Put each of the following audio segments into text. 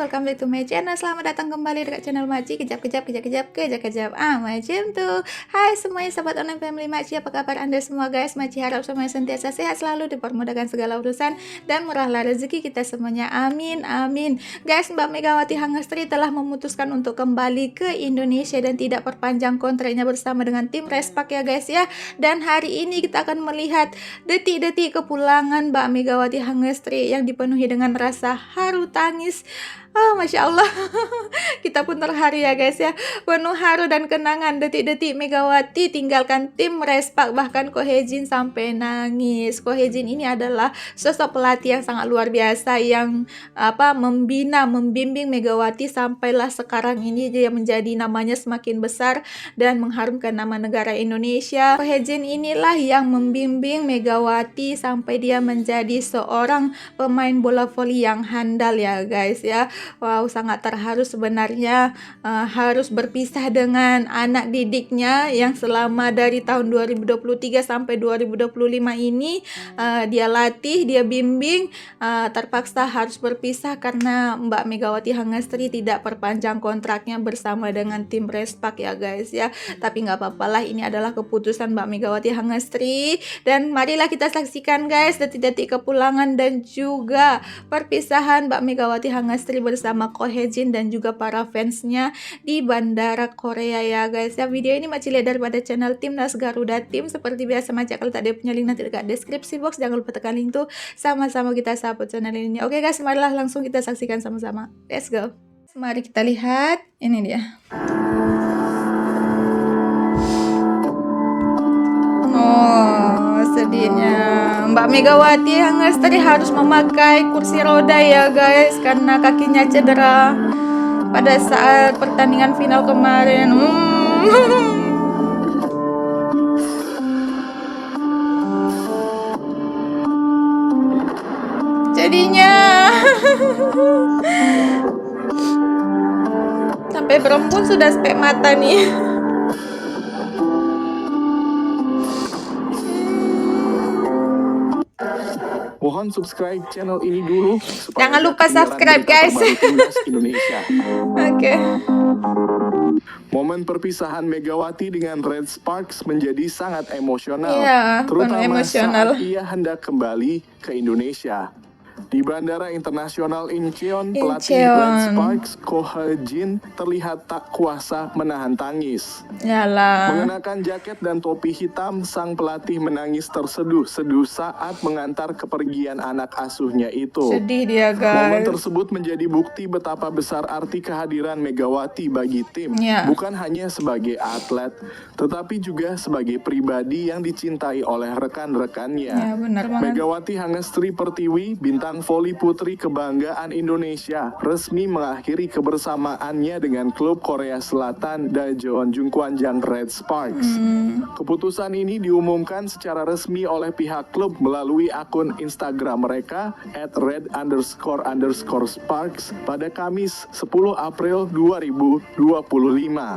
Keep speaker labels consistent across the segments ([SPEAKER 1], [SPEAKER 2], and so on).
[SPEAKER 1] welcome back to my channel. Selamat datang kembali dekat channel Makcik. Kejap. Macam tuh. Hai semuanya sahabat online family Makcik, apa kabar anda semua guys? Makcik harap semuanya sentiasa sehat selalu, dipermudahkan segala urusan dan murahlah rezeki kita semuanya. Amin. Guys, Mbak Megawati Hangestri telah memutuskan untuk kembali ke Indonesia dan tidak perpanjang kontraknya bersama dengan tim Respak ya guys ya. Dan hari ini kita akan melihat detik-detik kepulangan Mbak Megawati Hangestri yang dipenuhi dengan rasa haru tangis. Masya Allah. Kita pun terharu ya guys ya. Penuh haru dan kenangan detik-detik Megawati tinggalkan tim Respak, bahkan Ko Hye-jin sampai nangis. Ko Hye-jin ini adalah sosok pelatih yang sangat luar biasa yang membina, membimbing Megawati sampailah sekarang ini dia menjadi namanya semakin besar dan mengharumkan nama negara Indonesia. Ko Hye-jin inilah yang membimbing Megawati sampai dia menjadi seorang pemain bola voli yang handal ya guys ya. Wow, sangat terharu sebenarnya harus berpisah dengan anak didiknya yang selama dari tahun 2023 sampai 2025 ini dia latih, dia bimbing, terpaksa harus berpisah karena Mbak Megawati Hangestri tidak perpanjang kontraknya bersama dengan tim Respak ya guys ya. Tapi nggak apa-apalah, ini adalah keputusan Mbak Megawati Hangestri dan marilah kita saksikan guys detik-detik kepulangan dan juga perpisahan Mbak Megawati Hangestri bersama Ko Hye-jin dan juga para fansnya di Bandara Korea ya guys ya. Video ini Makcik lihat daripada channel Timnas Garuda Tim. Seperti biasa Makcik kalau tak ada punya link nanti dekat deskripsi box, jangan lupa tekan link tuh. Sama-sama kita support channel ini. Oke guys, marilah langsung kita saksikan sama-sama. Let's go. Mari kita lihat, ini dia. Sedihnya Mbak Megawati Hangestri harus memakai kursi roda ya guys karena kakinya cedera pada saat pertandingan final kemarin. Jadinya sampai berembun sudah spek mata nih.
[SPEAKER 2] Mohon subscribe channel ini dulu.
[SPEAKER 1] Jangan lupa subscribe guys.
[SPEAKER 2] Indonesia.
[SPEAKER 1] Oke.
[SPEAKER 2] Momen perpisahan Megawati dengan Red Sparks menjadi sangat emosional,
[SPEAKER 1] Iya,
[SPEAKER 2] terutama
[SPEAKER 1] emosional.
[SPEAKER 2] saat ia hendak kembali ke Indonesia. Di Bandara Internasional Incheon, pelatih Red Sparks Ko Hye-jin terlihat tak kuasa menahan tangis.
[SPEAKER 1] Yalah.
[SPEAKER 2] Mengenakan jaket dan topi hitam, sang pelatih menangis terseduh-seduh saat mengantar kepergian anak asuhnya itu.
[SPEAKER 1] Sedih dia
[SPEAKER 2] Momen
[SPEAKER 1] guys.
[SPEAKER 2] tersebut menjadi bukti betapa besar arti kehadiran Megawati bagi tim. Bukan hanya sebagai atlet, tetapi juga sebagai pribadi yang dicintai oleh rekan-rekannya.
[SPEAKER 1] Ya, benar banget.
[SPEAKER 2] Megawati Hangestri Pertiwi, bintang voli putri kebanggaan Indonesia, resmi mengakhiri kebersamaannya dengan klub Korea Selatan Daejeon Jungkwanjang Red Sparks. Keputusan ini diumumkan secara resmi oleh pihak klub melalui akun Instagram mereka @red__sparks pada Kamis 10 April 2025.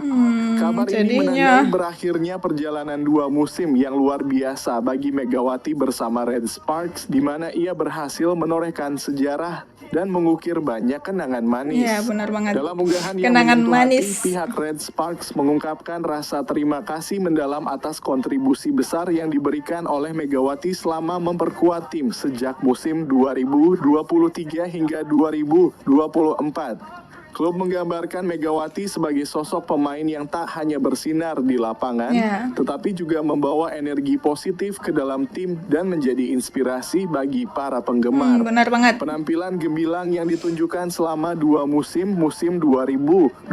[SPEAKER 2] Kabar ini menandai berakhirnya perjalanan 2 musim yang luar biasa bagi Megawati bersama Red Sparks, di mana ia berhasil menorehkan sejarah dan mengukir banyak kenangan manis.
[SPEAKER 1] Iya, benar banget.
[SPEAKER 2] Dalam unggahan yang
[SPEAKER 1] Kenangan
[SPEAKER 2] menyentuh
[SPEAKER 1] manis.
[SPEAKER 2] hati, pihak Red Sparks mengungkapkan rasa terima kasih mendalam atas kontribusi besar yang diberikan oleh Megawati selama memperkuat tim sejak musim 2023 hingga 2024. Klub menggambarkan Megawati sebagai sosok pemain yang tak hanya bersinar di lapangan, tetapi juga membawa energi positif ke dalam tim dan menjadi inspirasi bagi para penggemar.
[SPEAKER 1] Benar banget.
[SPEAKER 2] Penampilan gemilang yang ditunjukkan selama 2 musim 2023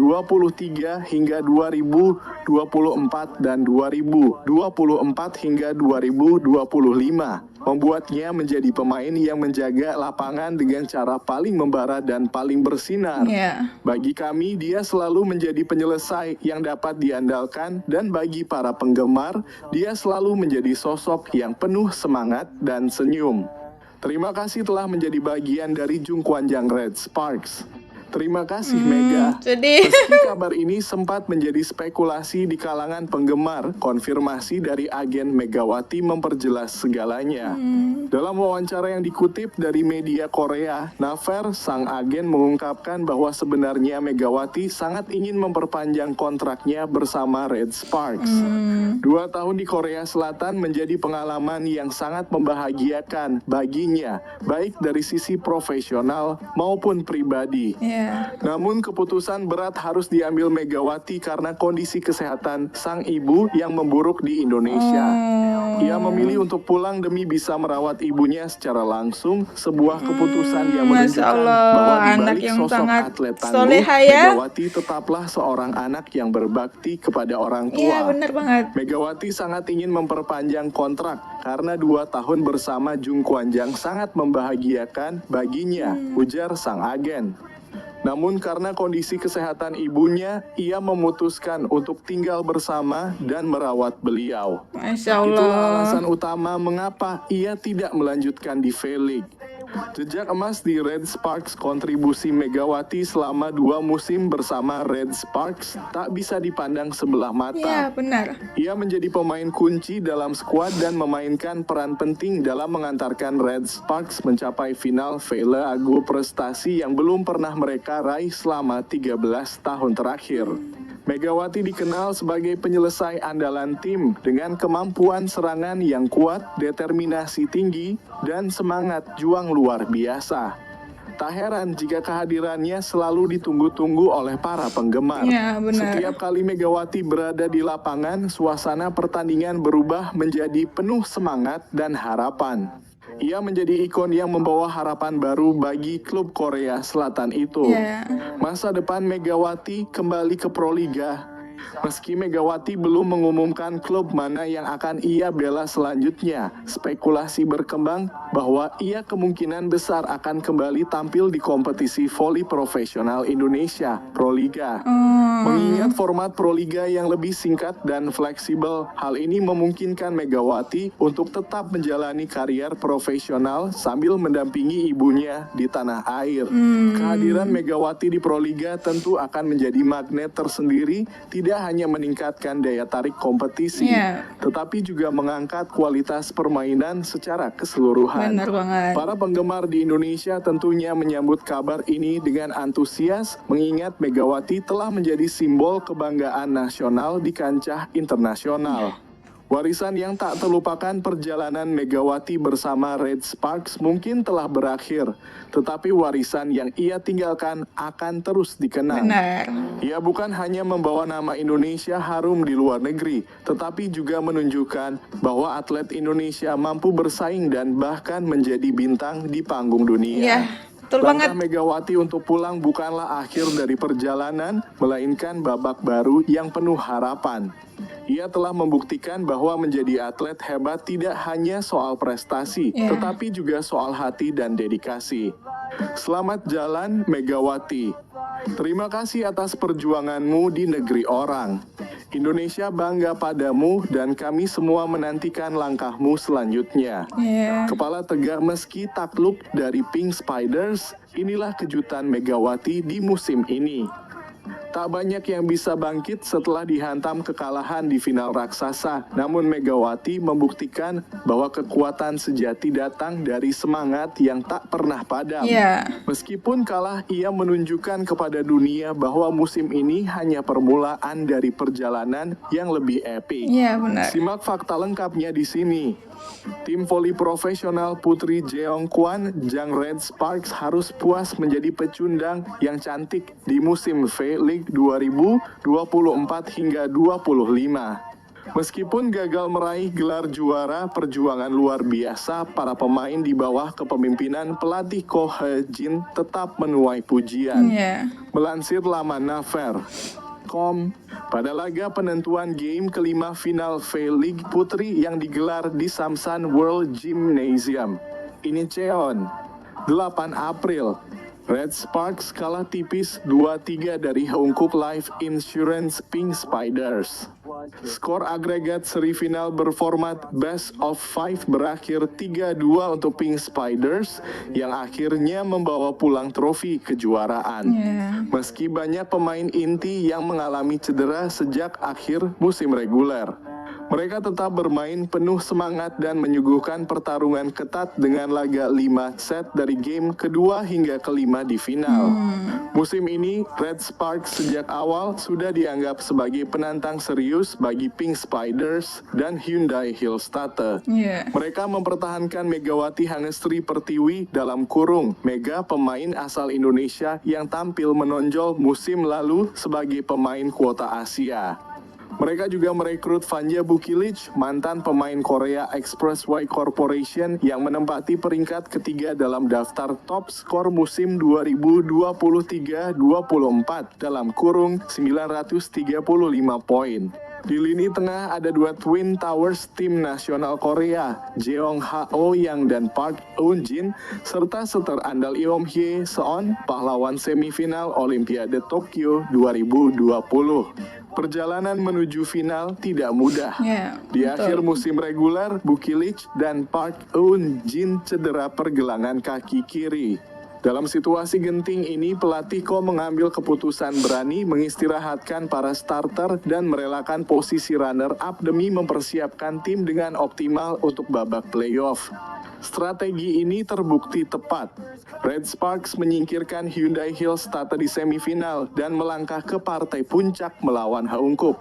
[SPEAKER 2] hingga 2024 dan 2024 hingga 2025 membuatnya menjadi pemain yang menjaga lapangan dengan cara paling membara dan paling bersinar. Bagi kami, dia selalu menjadi penyelesai yang dapat diandalkan, dan bagi para penggemar, dia selalu menjadi sosok yang penuh semangat dan senyum. Terima kasih telah menjadi bagian dari Jungkwanjang Red Sparks. Terima kasih Mega.
[SPEAKER 1] Sedih.
[SPEAKER 2] Meski kabar ini sempat menjadi spekulasi di kalangan penggemar, konfirmasi dari agen Megawati memperjelas segalanya. Dalam wawancara yang dikutip dari media Korea, Naver, sang agen mengungkapkan bahwa sebenarnya Megawati sangat ingin memperpanjang kontraknya bersama Red Sparks. 2 tahun di Korea Selatan menjadi pengalaman yang sangat membahagiakan baginya, baik dari sisi profesional maupun pribadi. Namun keputusan berat harus diambil Megawati karena kondisi kesehatan sang ibu yang memburuk di Indonesia. Ia memilih untuk pulang demi bisa merawat ibunya secara langsung, sebuah keputusan yang
[SPEAKER 1] Masya
[SPEAKER 2] menunjukkan
[SPEAKER 1] Allah,
[SPEAKER 2] bahwa di
[SPEAKER 1] anak
[SPEAKER 2] balik
[SPEAKER 1] yang
[SPEAKER 2] sosok
[SPEAKER 1] sangat
[SPEAKER 2] atlet tangguh,
[SPEAKER 1] soleha ya.
[SPEAKER 2] Megawati tetaplah seorang anak yang berbakti kepada orang tua.
[SPEAKER 1] Iya, bener banget.
[SPEAKER 2] Megawati sangat ingin memperpanjang kontrak karena 2 tahun bersama Jung Kwanjang sangat membahagiakan baginya, ujar sang agen. Namun karena kondisi kesehatan ibunya, ia memutuskan untuk tinggal bersama dan merawat beliau.
[SPEAKER 1] Masya
[SPEAKER 2] Itulah
[SPEAKER 1] Allah.
[SPEAKER 2] alasan utama mengapa ia tidak melanjutkan di V-League. Jejak emas di Red Sparks, kontribusi Megawati selama 2 musim bersama Red Sparks tak bisa dipandang sebelah mata.
[SPEAKER 1] Iya, benar.
[SPEAKER 2] Ia menjadi pemain kunci dalam skuad dan memainkan peran penting dalam mengantarkan Red Sparks mencapai final Vela Agu, prestasi yang belum pernah mereka raih selama 13 tahun terakhir. Megawati dikenal sebagai penyelesai andalan tim dengan kemampuan serangan yang kuat, determinasi tinggi, dan semangat juang luar biasa. Tak heran jika kehadirannya selalu ditunggu-tunggu oleh para penggemar.
[SPEAKER 1] Iya, benar.
[SPEAKER 2] Setiap kali Megawati berada di lapangan, suasana pertandingan berubah menjadi penuh semangat dan harapan. Ia menjadi ikon yang membawa harapan baru bagi klub Korea Selatan itu.
[SPEAKER 1] Iya.
[SPEAKER 2] Masa depan Megawati kembali ke Proliga. Meski Megawati belum mengumumkan klub mana yang akan ia bela selanjutnya, spekulasi berkembang bahwa ia kemungkinan besar akan kembali tampil di kompetisi voli profesional Indonesia, Proliga. Mengingat format Proliga yang lebih singkat dan fleksibel, hal ini memungkinkan Megawati untuk tetap menjalani karier profesional sambil mendampingi ibunya di tanah air. Kehadiran Megawati di Proliga tentu akan menjadi magnet tersendiri, tidak hanya meningkatkan daya tarik kompetisi, tetapi juga mengangkat kualitas permainan secara keseluruhan.
[SPEAKER 1] Benar banget.
[SPEAKER 2] Para penggemar di Indonesia tentunya menyambut kabar ini dengan antusias, mengingat Megawati telah menjadi simbol kebanggaan nasional di kancah internasional. Warisan yang tak terlupakan perjalanan Megawati bersama Red Sparks mungkin telah berakhir, tetapi warisan yang ia tinggalkan akan terus dikenang.
[SPEAKER 1] Benar.
[SPEAKER 2] Ia bukan hanya membawa nama Indonesia harum di luar negeri, tetapi juga menunjukkan bahwa atlet Indonesia mampu bersaing dan bahkan menjadi bintang di panggung dunia.
[SPEAKER 1] Iya, betul
[SPEAKER 2] Langkah
[SPEAKER 1] banget.
[SPEAKER 2] Megawati untuk pulang bukanlah akhir dari perjalanan, melainkan babak baru yang penuh harapan. Ia telah membuktikan bahwa menjadi atlet hebat tidak hanya soal prestasi, tetapi juga soal hati dan dedikasi. Selamat jalan, Megawati. Terima kasih atas perjuanganmu di negeri orang. Indonesia bangga padamu dan kami semua menantikan langkahmu selanjutnya.
[SPEAKER 1] Iya.
[SPEAKER 2] Kepala tegak meski takluk dari Pink Spiders, inilah kejutan Megawati di musim ini. Tak banyak yang bisa bangkit setelah dihantam kekalahan di final raksasa, namun Megawati membuktikan bahwa kekuatan sejati datang dari semangat yang tak pernah padam.
[SPEAKER 1] Iya.
[SPEAKER 2] Meskipun kalah, ia menunjukkan kepada dunia bahwa musim ini hanya permulaan dari perjalanan yang lebih epik.
[SPEAKER 1] Iya, benar.
[SPEAKER 2] Simak fakta lengkapnya di sini. Tim voli profesional putri Jeongkwan Jang Red Sparks harus puas menjadi pecundang yang cantik di musim V-League 2024 hingga 25. Meskipun gagal meraih gelar juara, perjuangan luar biasa para pemain di bawah kepemimpinan pelatih Ko He-jin tetap menuai pujian.
[SPEAKER 1] Iya.
[SPEAKER 2] Melansir laman Naver. Pada laga penentuan game kelima final V-League Putri yang digelar di Samsan World Gymnasium, Incheon, 8 April, Red Sparks kalah tipis 2-3 dari Hongkuk Life Insurance Pink Spiders. Skor agregat seri final berformat best of 5 berakhir 3-2 untuk Pink Spiders yang akhirnya membawa pulang trofi kejuaraan. Meski banyak pemain inti yang mengalami cedera sejak akhir musim reguler, mereka tetap bermain penuh semangat dan menyuguhkan pertarungan ketat dengan laga 5 set dari game kedua hingga kelima di final. Musim ini, Red Sparks sejak awal sudah dianggap sebagai penantang serius bagi Pink Spiders dan Hyundai Hillstatter. Mereka mempertahankan Megawati Hangestri Pertiwi dalam kurung Mega, pemain asal Indonesia yang tampil menonjol musim lalu sebagai pemain kuota Asia. Mereka juga merekrut Vanja Bukilic, mantan pemain Korea Expressway Corporation yang menempati peringkat ketiga dalam daftar top skor musim 2023-24 dalam kurung 935 poin. Di lini tengah ada dua Twin Towers tim nasional Korea, Jeong Ha-oh Yang dan Park Eun-jin, serta setter andal Eom Hye Seon, pahlawan semifinal Olimpiade Tokyo 2020. Perjalanan menuju final tidak mudah. Di akhir musim reguler, Bukilic dan Park Eun-jin cedera pergelangan kaki kiri. Dalam situasi genting ini, pelatih Ko mengambil keputusan berani mengistirahatkan para starter dan merelakan posisi runner-up demi mempersiapkan tim dengan optimal untuk babak playoff. Strategi ini terbukti tepat. Red Sparks menyingkirkan Hyundai Hillstatter di semifinal dan melangkah ke partai puncak melawan Haungkup.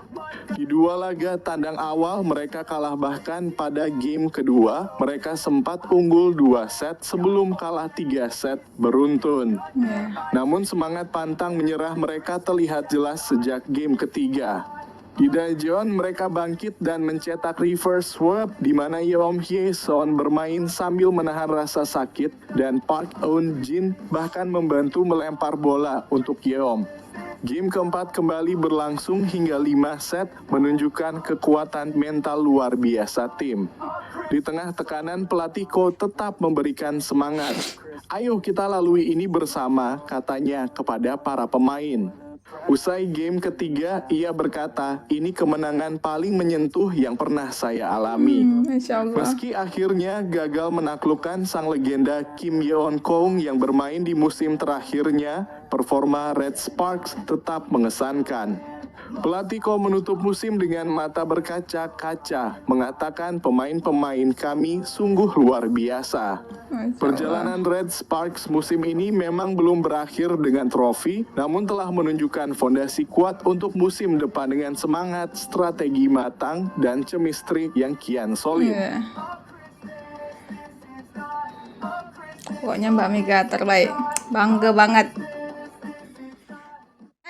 [SPEAKER 2] Di dua laga tandang awal mereka kalah, bahkan pada game kedua mereka sempat unggul 2 set sebelum kalah 3 set beruntun. Namun semangat pantang menyerah mereka terlihat jelas sejak game ketiga. Di Daejeon mereka bangkit dan mencetak reverse sweep di mana Eom Hye Seon bermain sambil menahan rasa sakit dan Park Eun-jin bahkan membantu melempar bola untuk Yeom. Game keempat kembali berlangsung hingga 5 set, menunjukkan kekuatan mental luar biasa tim. Di tengah tekanan, pelatih Ko tetap memberikan semangat. "Ayo kita lalui ini bersama," katanya kepada para pemain. Usai game ketiga, ia berkata, "Ini kemenangan paling menyentuh yang pernah saya alami." Meski akhirnya gagal menaklukkan sang legenda Kim Yeon Kong yang bermain di musim terakhirnya, performa Red Sparks tetap mengesankan. Pelatih Ko menutup musim dengan mata berkaca-kaca, mengatakan pemain-pemain kami sungguh luar biasa. Perjalanan Red Sparks musim ini memang belum berakhir dengan trofi, namun telah menunjukkan fondasi kuat untuk musim depan dengan semangat, strategi matang, dan chemistry yang kian solid.
[SPEAKER 1] Pokoknya Mbak Mega terbaik, bangga banget.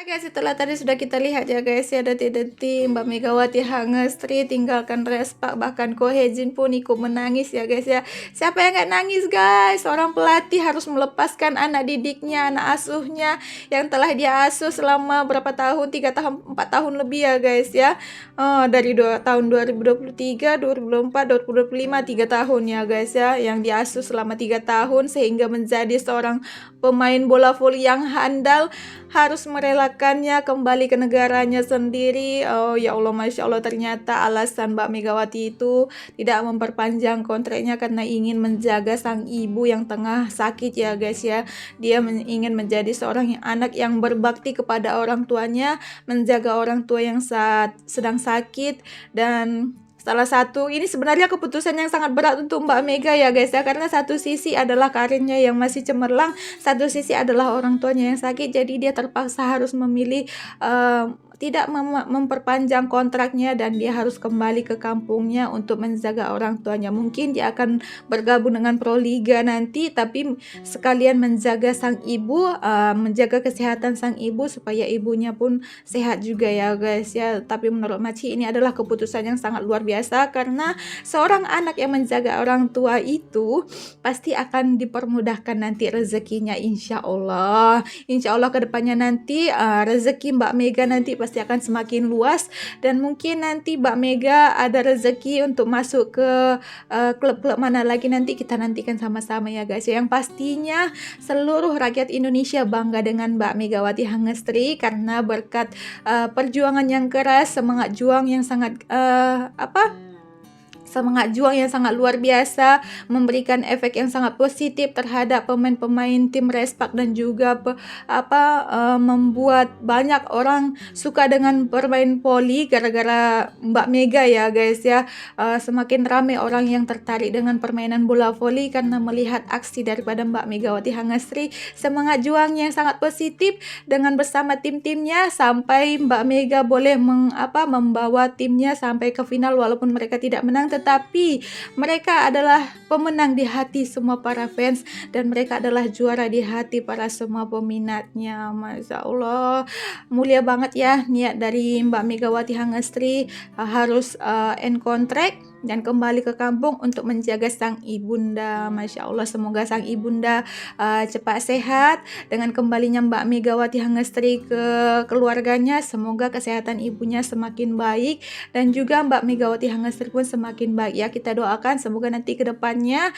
[SPEAKER 1] Guys, setelah tadi sudah kita lihat ya guys ya, detik-detik Mbak Megawati Hangestri tinggalkan Red Sparks, bahkan Ko Hye-jin pun ikut menangis ya guys ya. Siapa yang nggak nangis guys? Seorang pelatih harus melepaskan anak didiknya, anak asuhnya yang telah dia asuh selama berapa tahun, 3 tahun, 4 tahun lebih ya guys ya. Dari tahun 2023, 2024, 2025, 3 tahun ya guys ya, yang diasuh selama 3 tahun sehingga menjadi seorang pemain bola voli yang handal, harus merelakannya kembali ke negaranya sendiri. Oh ya Allah, Masya Allah, ternyata alasan Mbak Megawati itu tidak memperpanjang kontraknya karena ingin menjaga sang ibu yang tengah sakit ya guys ya. Dia ingin menjadi seorang anak yang berbakti kepada orang tuanya, menjaga orang tua yang sedang sakit. Dan salah satu ini sebenarnya keputusan yang sangat berat untuk Mbak Mega ya guys ya, karena satu sisi adalah karirnya yang masih cemerlang, satu sisi adalah orang tuanya yang sakit, jadi dia terpaksa harus memilih tidak memperpanjang kontraknya dan dia harus kembali ke kampungnya untuk menjaga orang tuanya. Mungkin dia akan bergabung dengan Proliga nanti, tapi sekalian menjaga sang ibu, menjaga kesehatan sang ibu supaya ibunya pun sehat juga ya guys ya. Tapi menurut Maci ini adalah keputusan yang sangat luar biasa, karena seorang anak yang menjaga orang tua itu pasti akan dipermudahkan nanti rezekinya, insya Allah. Insya Allah kedepannya nanti rezeki Mbak Mega nanti pasti akan semakin luas, dan mungkin nanti Mbak Mega ada rezeki untuk masuk ke klub-klub mana lagi, nanti kita nantikan sama-sama ya guys. Yang pastinya seluruh rakyat Indonesia bangga dengan Mbak Megawati Hangestri karena berkat perjuangan yang keras, semangat juang yang sangat semangat juang yang sangat luar biasa, memberikan efek yang sangat positif terhadap pemain-pemain tim Respak, dan juga membuat banyak orang suka dengan bermain voli gara-gara Mbak Mega ya guys ya. Semakin ramai orang yang tertarik dengan permainan bola voli karena melihat aksi daripada Mbak Megawati Hangestri, semangat juang yang sangat positif dengan bersama tim-timnya sampai Mbak Mega boleh membawa timnya sampai ke final walaupun mereka tidak menang, tetapi mereka adalah pemenang di hati semua para fans dan mereka adalah juara di hati para semua peminatnya. Masya Allah, mulia banget ya niat dari Mbak Megawati Hangestri, harus end kontrak dan kembali ke kampung untuk menjaga sang ibunda. Masya Allah, semoga sang ibunda cepat sehat dengan kembalinya Mbak Megawati Hangestri ke keluarganya. Semoga kesehatan ibunya semakin baik dan juga Mbak Megawati Hangestri pun semakin baik ya. Kita doakan semoga nanti ke depannya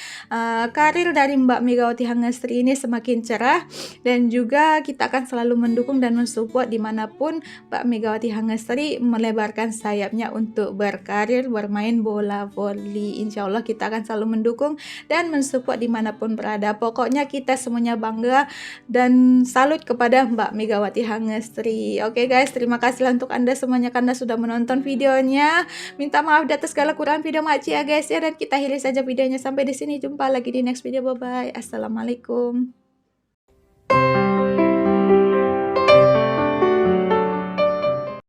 [SPEAKER 1] karir dari Mbak Megawati Hangestri ini semakin cerah, dan juga kita akan selalu mendukung dan mensupport dimanapun Mbak Megawati Hangestri melebarkan sayapnya untuk berkarir bermain bola voli. Insya Allah kita akan selalu mendukung dan mensupport dimanapun berada. Pokoknya kita semuanya bangga dan salut kepada Mbak Megawati Hangestri. Oke guys, terima kasih untuk Anda semuanya karena sudah menonton videonya. Minta maaf di atas segala kurang video makcik ya guys ya, dan kita akhiri saja videonya sampai di sini. Jumpa lagi di next video. Bye bye. Assalamualaikum.